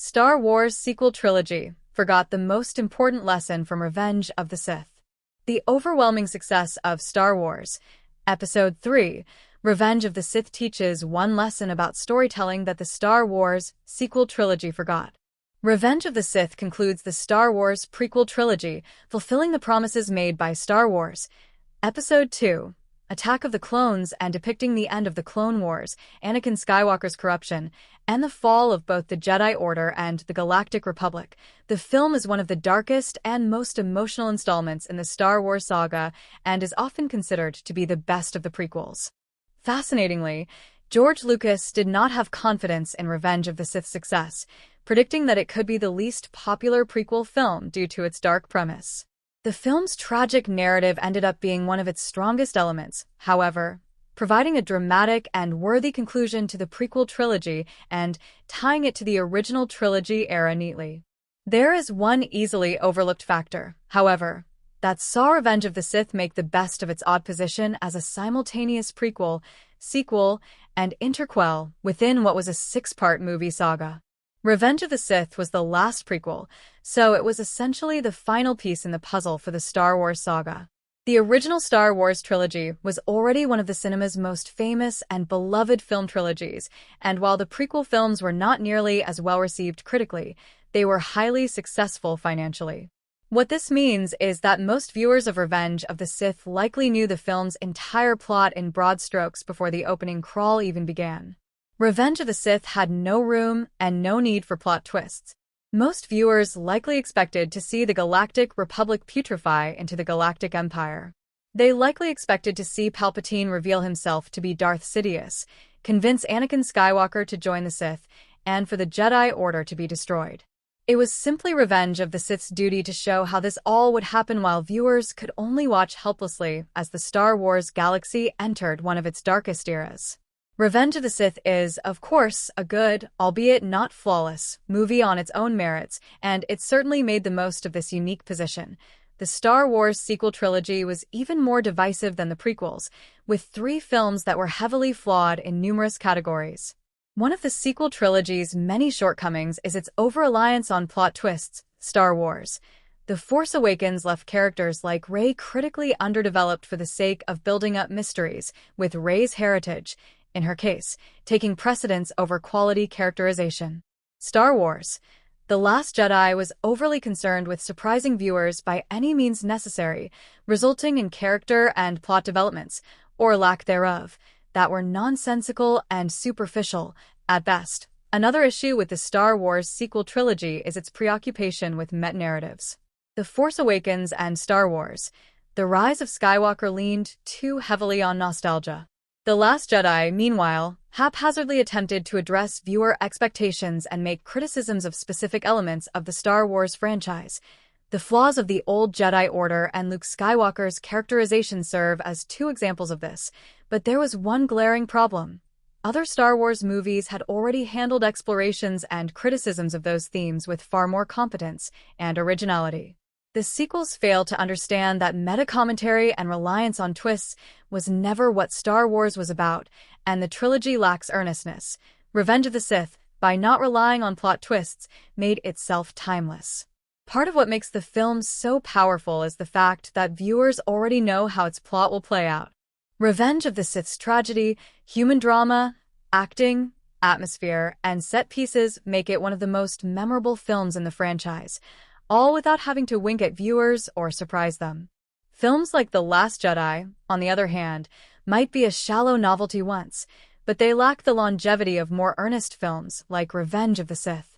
Star Wars sequel trilogy forgot the most important lesson from Revenge of the Sith. The overwhelming success of Star Wars Episode 3, Revenge of the Sith teaches one lesson about storytelling that the Star Wars sequel trilogy forgot. Revenge of the Sith concludes the Star Wars prequel trilogy, fulfilling the promises made by Star Wars. Episode 2, Attack of the Clones, and depicting the end of the Clone Wars, Anakin Skywalker's corruption, and the fall of both the Jedi Order and the Galactic Republic. The film is one of the darkest and most emotional installments in the Star Wars saga and is often considered to be the best of the prequels. Fascinatingly, George Lucas did not have confidence in Revenge of the Sith's success, predicting that it could be the least popular prequel film due to its dark premise. The film's tragic narrative ended up being one of its strongest elements, however, providing a dramatic and worthy conclusion to the prequel trilogy and tying it to the original trilogy era neatly. There is one easily overlooked factor, however, that saw Revenge of the Sith make the best of its odd position as a simultaneous prequel, sequel, and interquel within what was a six-part movie saga. Revenge of the Sith was the last prequel, so it was essentially the final piece in the puzzle for the Star Wars saga. The original Star Wars trilogy was already one of the cinema's most famous and beloved film trilogies, and while the prequel films were not nearly as well received critically, they were highly successful financially. What this means is that most viewers of Revenge of the Sith likely knew the film's entire plot in broad strokes before the opening crawl even began. Revenge of the Sith had no room and no need for plot twists. Most viewers likely expected to see the Galactic Republic putrefy into the Galactic Empire. They likely expected to see Palpatine reveal himself to be Darth Sidious, convince Anakin Skywalker to join the Sith, and for the Jedi Order to be destroyed. It was simply Revenge of the Sith's duty to show how this all would happen while viewers could only watch helplessly as the Star Wars galaxy entered one of its darkest eras. Revenge of the Sith is, of course, a good, albeit not flawless, movie on its own merits, and it certainly made the most of this unique position. The Star Wars sequel trilogy was even more divisive than the prequels, with 3 films that were heavily flawed in numerous categories. One of the sequel trilogy's many shortcomings is its over-reliance on plot twists. Star Wars The Force Awakens left characters like Rey critically underdeveloped for the sake of building up mysteries, with Rey's heritage, in her case, taking precedence over quality characterization. Star Wars The Last Jedi was overly concerned with surprising viewers by any means necessary, resulting in character and plot developments, or lack thereof, that were nonsensical and superficial, at best. Another issue with the Star Wars sequel trilogy is its preoccupation with meta-narratives. The Force Awakens and Star Wars The Rise of Skywalker leaned too heavily on nostalgia. The Last Jedi, meanwhile, haphazardly attempted to address viewer expectations and make criticisms of specific elements of the Star Wars franchise. The flaws of the old Jedi Order and Luke Skywalker's characterization serve as 2 examples of this, but there was one glaring problem. Other Star Wars movies had already handled explorations and criticisms of those themes with far more competence and originality. The sequels failed to understand that meta-commentary and reliance on twists was never what Star Wars was about, and the trilogy lacks earnestness. Revenge of the Sith, by not relying on plot twists, made itself timeless. Part of what makes the film so powerful is the fact that viewers already know how its plot will play out. Revenge of the Sith's tragedy, human drama, acting, atmosphere, and set pieces make it one of the most memorable films in the franchise, all without having to wink at viewers or surprise them. Films like The Last Jedi, on the other hand, might be a shallow novelty once, but they lack the longevity of more earnest films like Revenge of the Sith.